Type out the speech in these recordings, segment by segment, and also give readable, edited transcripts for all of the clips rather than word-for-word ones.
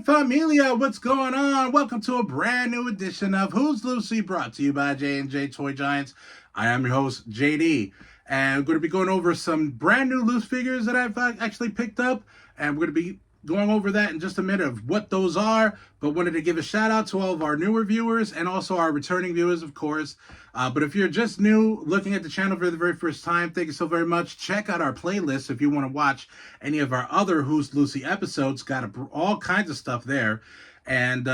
Familia, what's going on? Welcome to a brand new edition of Who's Lucy, brought to you by J&J Toy Giants. I am your host, JD, and we're going to be going over some brand new loose figures that I've actually picked up, and we're going to be going over that in just a minute of what those are, but wanted to give a shout out to all of our newer viewers and also our returning viewers, of course. But if you're just new, looking at the channel for the very first time, thank you so very much. Check out our playlist if you want to watch any of our other Who's Lucy episodes. Got all kinds of stuff there. And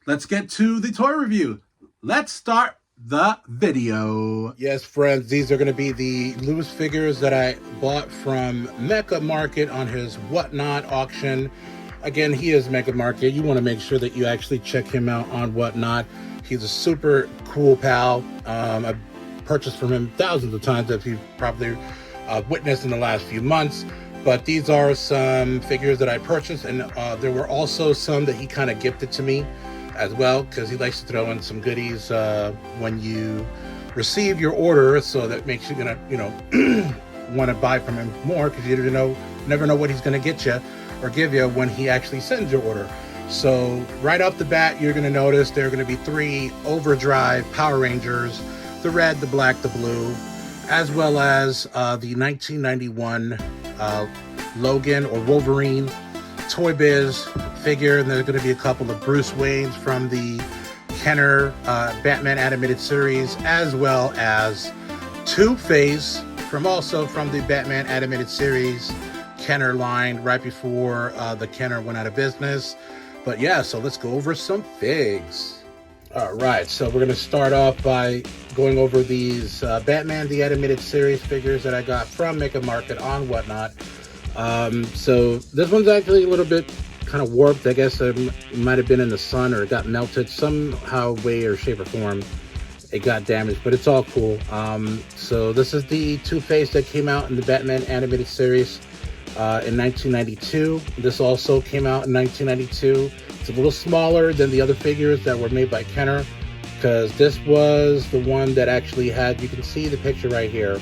let's get to the toy review. Let's start the video. Yes, friends, these are going to be the loose figures that I bought from Mecca Market on his Whatnot auction. Again, he is Mecca Market. You want to make sure that you actually check him out on Whatnot. He's a super cool pal. I've purchased from him thousands of times, as you've probably witnessed in the last few months. But these are some figures that I purchased, and there were also some that he kind of gifted to me as well, because he likes to throw in some goodies when you receive your order, so that makes you gonna, want to buy from him more, because you never know what he's gonna get you or give you when he actually sends your order. So right off the bat, you're gonna notice there are gonna be 3 Overdrive Power Rangers: the red, the black, the blue, as well as the 1991 Logan or Wolverine Toy Biz figure. And there's going to be a couple of Bruce Waynes from the Kenner Batman animated series, as well as Two-Face from the Batman animated series Kenner line, right before the Kenner went out of business. But yeah, so let's go over some figs. All right, so we're going to start off by going over these Batman the Animated Series figures that I got from Mecca Market on Whatnot. So this one's actually a little bit kind of warped. I guess it might have been in the sun, or it got melted somehow, way or shape or form. It got damaged, but it's all cool. So this is the Two-Face that came out in the Batman Animated Series in 1992. This also came out in 1992. It's a little smaller than the other figures that were made by Kenner, because this was the one that actually had, you can see the picture right here,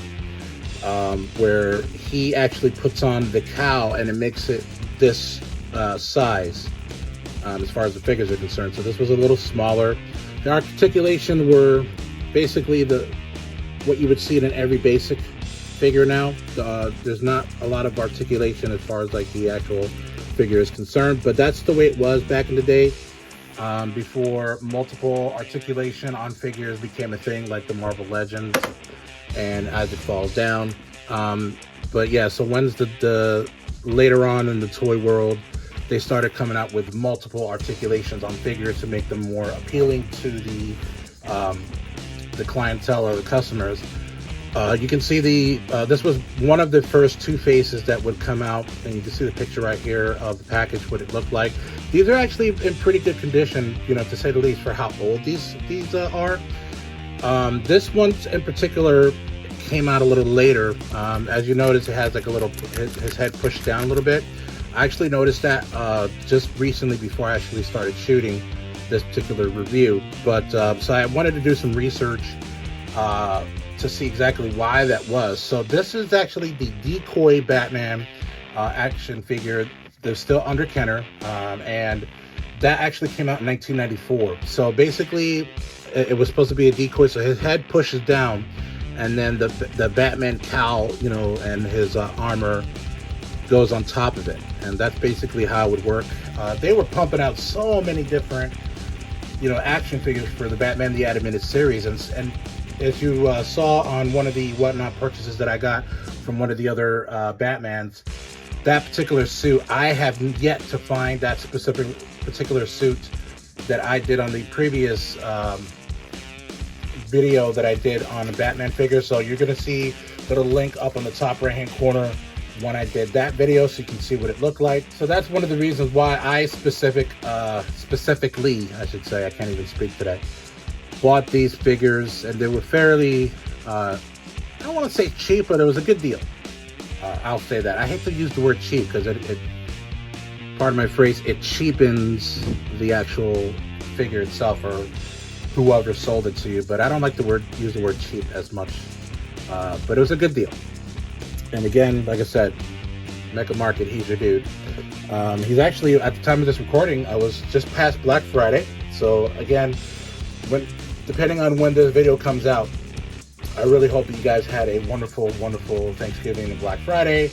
where he actually puts on the cowl and it makes it this size as far as the figures are concerned. So this was a little smaller. The articulation were basically what you would see in every basic figure now. There's not a lot of articulation as far as like the actual figure is concerned, but that's the way it was back in the day, before multiple articulation on figures became a thing, like the Marvel Legends and As It Falls Down. But yeah, so when's the later on in the toy world, they started coming out with multiple articulations on figures to make them more appealing to the clientele or the customers. You can see this was one of the first Two-Faces that would come out, and you can see the picture right here of the package, what it looked like. These are actually in pretty good condition, to say the least, for how old these are. This one in particular came out a little later. As you notice, it has like a little, his head pushed down a little bit. I actually noticed that just recently, before I actually started shooting this particular review. But so I wanted to do some research to see exactly why that was. So this is actually the Decoy Batman action figure. They're still under Kenner, and that actually came out in 1994. So basically, it was supposed to be a decoy, so his head pushes down, and then the Batman cowl, and his armor goes on top of it. And that's basically how it would work. They were pumping out so many different, action figures for the Batman the Animated Series, and as you saw on one of the Whatnot purchases that I got from one of the other Batmans, that particular suit, I have yet to find that particular suit that I did on the previous video that I did on the Batman figure. So you're going to see a little link up on the top right hand corner when I did that video, so you can see what it looked like. So that's one of the reasons why I specifically, I should say, I can't even speak today, bought these figures. And they were fairly, I don't want to say cheap, but it was a good deal. I'll say that. I hate to use the word cheap, because it pardon my phrase, it cheapens the actual figure itself, or whoever sold it to you. But I don't like to use the word cheap as much. But it was a good deal. And again, like I said, Mecca Market, he's your dude. He's actually, at the time of this recording, I was just past Black Friday. So again, depending on when this video comes out, I really hope that you guys had a wonderful, wonderful Thanksgiving and Black Friday.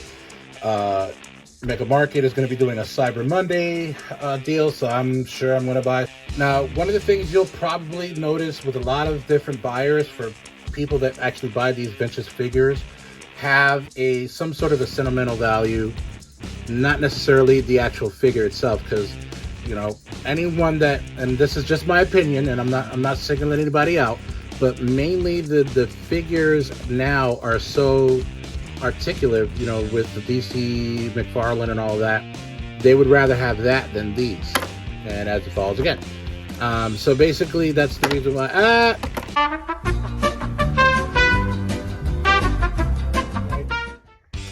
Mecca Market is going to be doing a Cyber Monday deal, so I'm sure I'm going to buy. Now, one of the things you'll probably notice with a lot of different buyers, for people that actually buy these vintage figures, have some sort of a sentimental value, not necessarily the actual figure itself, because anyone that, and this is just my opinion, and I'm not singling anybody out, but mainly the figures now are so articulate, with the DC McFarlane and all that. They would rather have that than these. And as it follows again. So basically that's the reason why.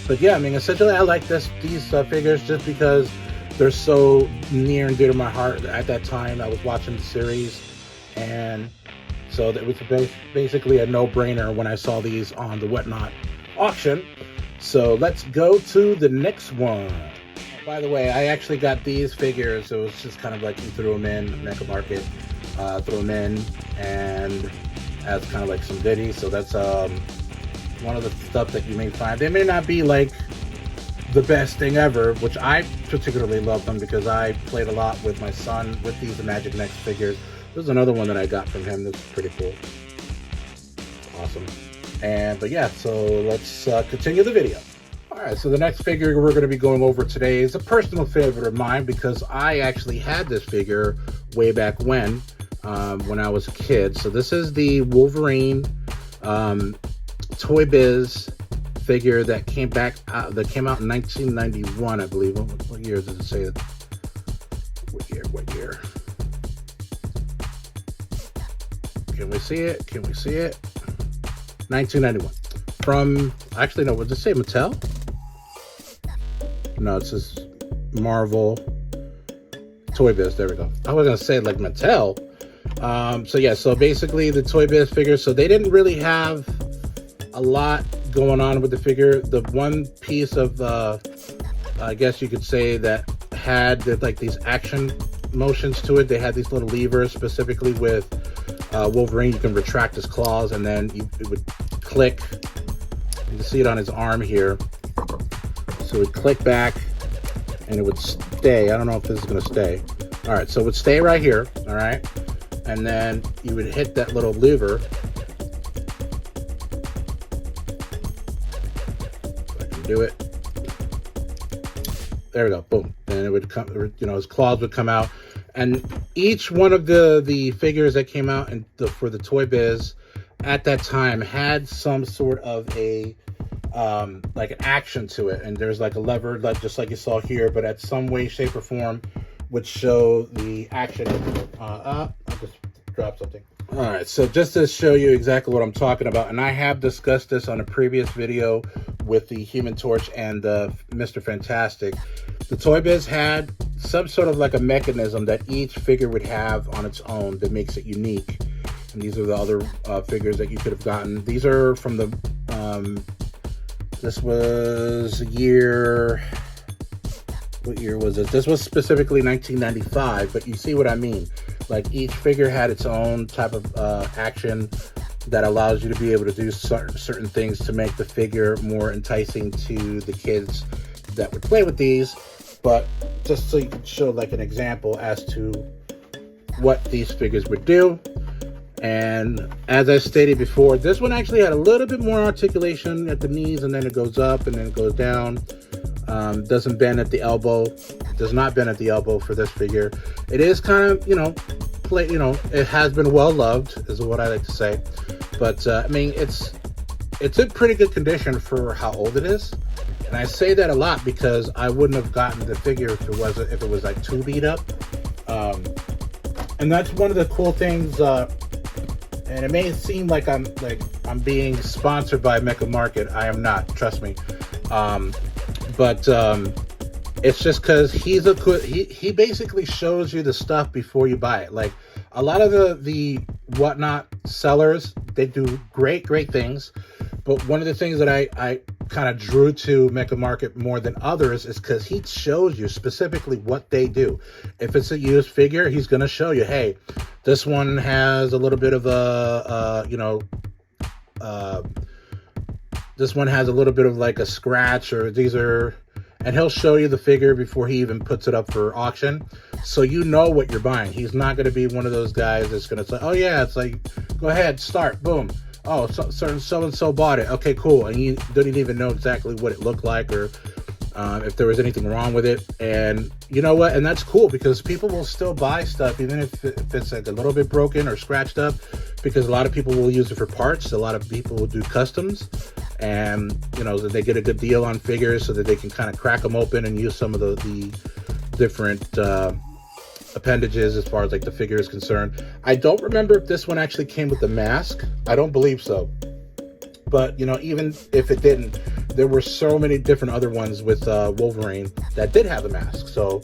But yeah, I mean, essentially I like these figures just because they're so near and dear to my heart. At that time I was watching the series, and so it was basically a no-brainer when I saw these on the Whatnot auction. So let's go to the next one. By the way, I actually got these figures, so it's just kind of like you threw them in Mecca Market, threw them in, and as kind of like some goodies. So that's one of the stuff that you may find. They may not be like the best thing ever, which I particularly love them because I played a lot with my son with these Magic Next figures. There's another one that I got from him that's pretty cool. Awesome. But yeah, so let's continue the video. Alright, so the next figure we're going to be going over today is a personal favorite of mine because I actually had this figure way back when I was a kid. So this is the Wolverine Toy Biz figure that came out in 1991, I believe. What year does it say? What year? Can we see it? 1991. From, actually, no, would it say Mattel? No, it says Marvel Toy Biz. There we go. I was going to say like Mattel. So yeah, so basically the Toy Biz figure, so they didn't really have a lot going on with the figure. The one piece of, I guess you could say, that had like these action motions to it, they had these little levers, specifically with Wolverine. You can retract his claws, and then it would click. You can see it on his arm here. So it would click back, and it would stay. I don't know if this is going to stay. All right, so it would stay right here. All right, and then you would hit that little lever. If I can do it. There we go. Boom, and it would come. His claws would come out. And each one of the figures that came out for the Toy Biz at that time had some sort of a like an action to it, and there's like a lever, like just like you saw here, but at some way, shape, or form would show the action. I just dropped something. All right, so just to show you exactly what I'm talking about, and I have discussed this on a previous video with the Human Torch and Mr. Fantastic. The Toy Biz had some sort of like a mechanism that each figure would have on its own that makes it unique. And these are the other figures that you could have gotten. These are from the, this was year, what year was it? This was specifically 1995, but you see what I mean. Like each figure had its own type of action that allows you to be able to do certain things to make the figure more enticing to the kids that would play with these. But just so you can show like an example as to what these figures would do. And as I stated before, this one actually had a little bit more articulation at the knees, and then it goes up and then it goes down. Doesn't bend at the elbow. Does not bend at the elbow for this figure. It is kind of, it has been well loved, is what I like to say. But I mean, it's in pretty good condition for how old it is. And I say that a lot because I wouldn't have gotten the figure if it was like too beat up. And that's one of the cool things. And it may seem like I'm being sponsored by Mecca Market. I am not, trust me. But it's just because he basically shows you the stuff before you buy it. Like a lot of the Whatnot sellers, they do great things. But one of the things that I kind of drew to Mecca Market more than others is because he shows you specifically what they do. If it's a used figure, he's going to show you, hey, this one has a little bit of this one has a little bit of like a scratch, or these are, and he'll show you the figure before he even puts it up for auction. So you know what you're buying. He's not going to be one of those guys that's going to say, oh yeah, it's like, go ahead, start, boom. Oh, so-and-so bought it. Okay, cool. And you didn't even know exactly what it looked like, or if there was anything wrong with it. And you know what? And that's cool, because people will still buy stuff, even if it's like a little bit broken or scratched up, because a lot of people will use it for parts. A lot of people will do customs, and you know, they get a good deal on figures so that they can kind of crack them open and use some of the different appendages as far as like the figure is concerned. I don't remember if this one actually came with the mask. I don't believe so. But, you know, even if it didn't, there were so many different other ones with Wolverine that did have a mask. So,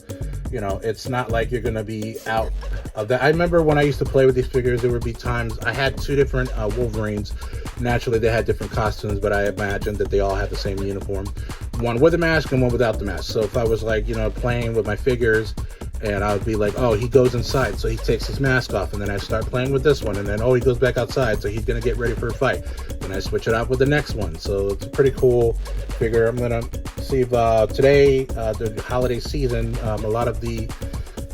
you know, it's not like you're going to be out of that. I remember when I used to play with these figures, there would be times I had two different Wolverines. Naturally, they had different costumes, but I imagined that they all had the same uniform. One with a mask and one without the mask. So if I was like, you know, playing with my figures, and I would be like, oh, he goes inside, so he takes his mask off. And then I start playing with this one. And then, oh, he goes back outside, so he's going to get ready for a fight. Then I switch it out with the next one. So it's a pretty cool figure. I'm going to see if today, the holiday season, a lot of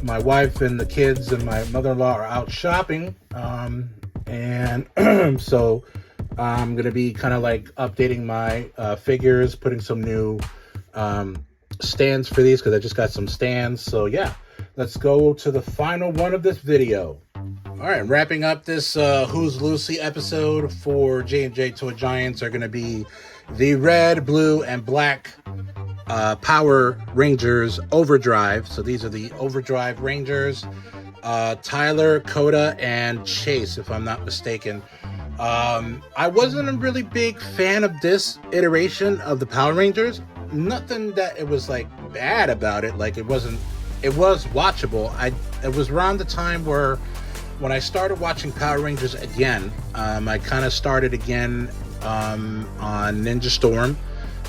my wife and the kids and my mother-in-law are out shopping. And so I'm going to be kind of like updating my figures, putting some new stands for these, because I just got some stands. So yeah. Let's go to the final one of this video. All right, wrapping up this Who's Lucy episode for J&J Toy Giants are going to be the red, blue, and black Power Rangers Overdrive. So these are the Overdrive Rangers. Tyler, Coda, and Chase, if I'm not mistaken. I wasn't a really big fan of this iteration of the Power Rangers. Nothing that it was like bad about it. Like it was watchable. It was around the time where when I started watching Power Rangers again, I kind of started again on Ninja Storm,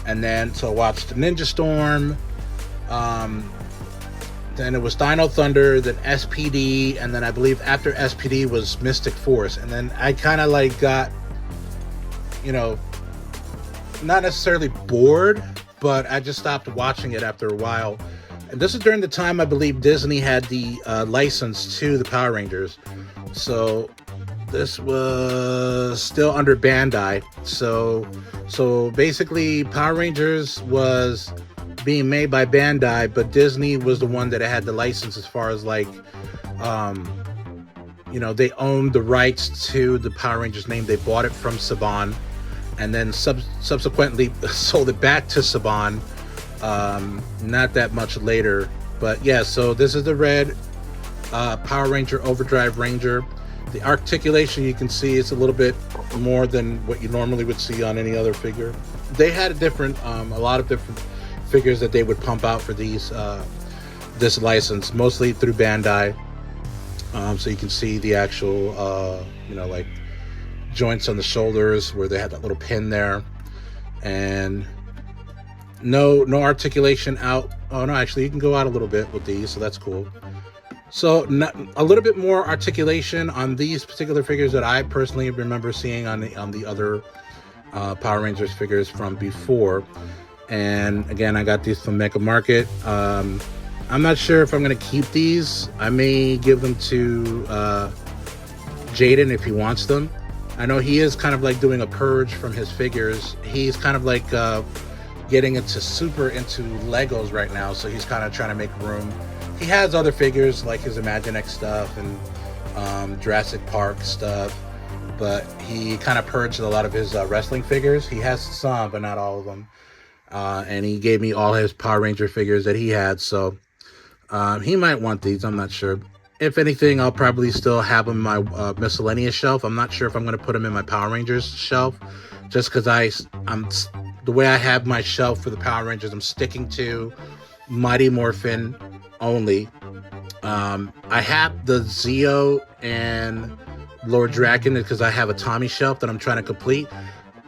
and then so I watched Ninja Storm, then it was Dino Thunder, then SPD, and then I believe after SPD was Mystic Force. And then I kind of like got, you know, not necessarily bored, but I just stopped watching it after a while. And this is during the time I believe Disney had the license to the Power Rangers. So this was still under Bandai. So basically Power Rangers was being made by Bandai, but Disney was the one that had the license as far as like, you know, they owned the rights to the Power Rangers name. They bought it from Saban and then subsequently sold it back to Saban. Not that much later, but yeah, so this is the red Power Ranger Overdrive Ranger. The articulation, you can see, is a little bit more than what you normally would see on any other figure. They had a lot of different figures that they would pump out for these this license, mostly through Bandai. So you can see the actual you know, like joints on the shoulders where they had that little pin there, and no articulation out. Oh no, actually you can go out a little bit with these, so that's cool. So a little bit more articulation on these particular figures that I personally remember seeing on the other Power Rangers figures from before. And again, I got these from Mecca Market. I'm not sure if I'm going to keep these. I may give them to Jaden if he wants them. I know he is kind of like doing a purge from his figures. He's kind of like getting super into Legos right now, so he's kind of trying to make room. He has other figures like his Imaginext stuff and Jurassic Park stuff, but he kind of purged a lot of his wrestling figures. He has some, but not all of them. And he gave me all his Power Ranger figures that he had, so he might want these. I'm not sure. If anything, I'll probably still have them in my miscellaneous shelf. I'm not sure if I'm going to put them in my Power Rangers shelf, just because I'm the way I have my shelf for the Power Rangers, I'm sticking to Mighty Morphin only. I have the Zeo and Lord Draken because I have a Tommy shelf that I'm trying to complete.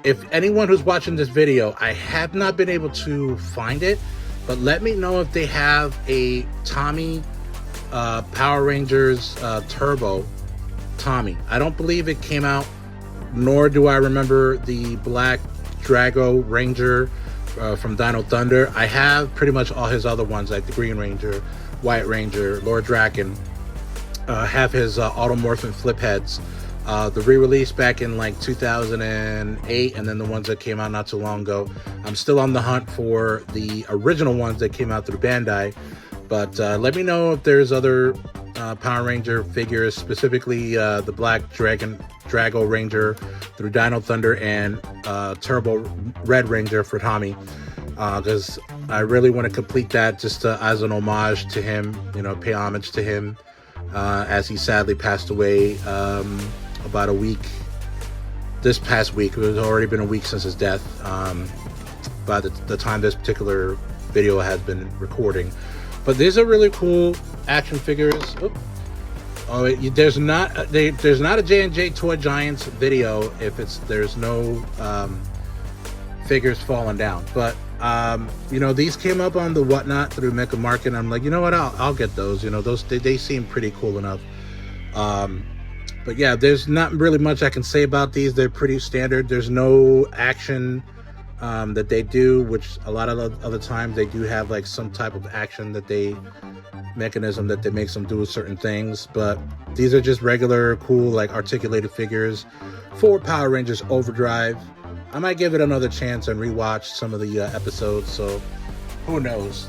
if anyone who's watching this video, I have not been able to find it, but let me know if they have a Tommy Power Rangers Turbo Tommy. I don't believe it came out, nor do I remember the Black Drago Ranger from Dino Thunder. I have pretty much all his other ones, like the Green Ranger, White Ranger, Lord Draken. Have his Automorphin flip heads. The re-release back in like 2008, and then the ones that came out not too long ago. I'm still on the hunt for the original ones that came out through Bandai, but let me know if there's other Power Ranger figures, specifically the Black Drago Ranger through Dino Thunder and Turbo Red Ranger for Tommy, because I really want to complete that just as an homage to him, you know, pay homage to him as he sadly passed away about a week, this past week. It was already been a week since his death by the time this particular video has been recording. But these are really cool action figures. There's not a J&J Toy Giants video if there's no figures falling down. But you know, these came up on the Whatnot through Mecca Market, and I'm like, you know what, I'll get those. You know, those they seem pretty cool enough. But yeah, there's not really much I can say about these. They're pretty standard. There's no action that they do, which a lot of other times they do have like some type of action mechanism that they makes them do certain things. But these are just regular cool, like, articulated figures for Power Rangers Overdrive. I might give it another chance and rewatch some of the episodes, so who knows.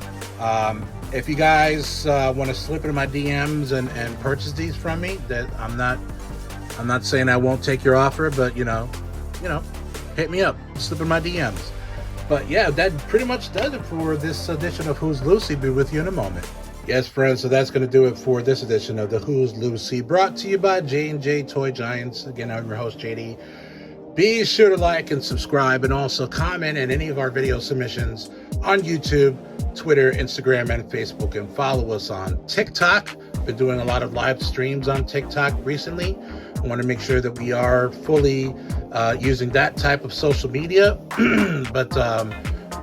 If you guys want to slip into my DMs and purchase these from me, that I'm not saying I won't take your offer, but you know, hit me up, slip in my DMs. But yeah, that pretty much does it for this edition of Who's Lucy. Be with you in a moment. Yes, friends, so that's going to do it for this edition of the Who's Lucy, brought to you by J&J Toy Giants. Again, I'm your host, JD. Be sure to like and subscribe, and also comment in any of our video submissions on YouTube, Twitter, Instagram, and Facebook, and follow us on TikTok. Been doing a lot of live streams on TikTok recently. I want to make sure that we are fully using that type of social media, but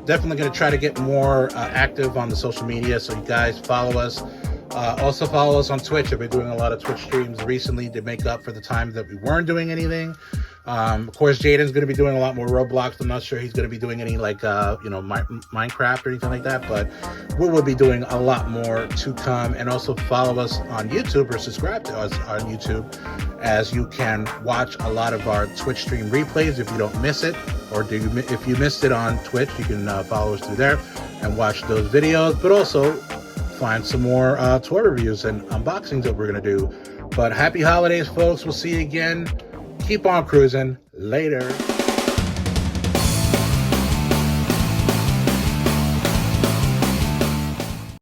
definitely going to try to get more active on the social media, so you guys follow us. Also follow us on Twitch. I've been doing a lot of Twitch streams recently to make up for the time that we weren't doing anything. Of course, Jaden's going to be doing a lot more Roblox. I'm not sure he's going to be doing any like Minecraft or anything like that, but we will be doing a lot more to come. And also follow us on YouTube, or subscribe to us on YouTube, as you can watch a lot of our Twitch stream replays if you don't miss it, or if you missed it on Twitch, you can follow us through there and watch those videos, but also find some more toy reviews and unboxings that we're going to do. But happy holidays, folks. We'll see you again. Keep on cruising. Later.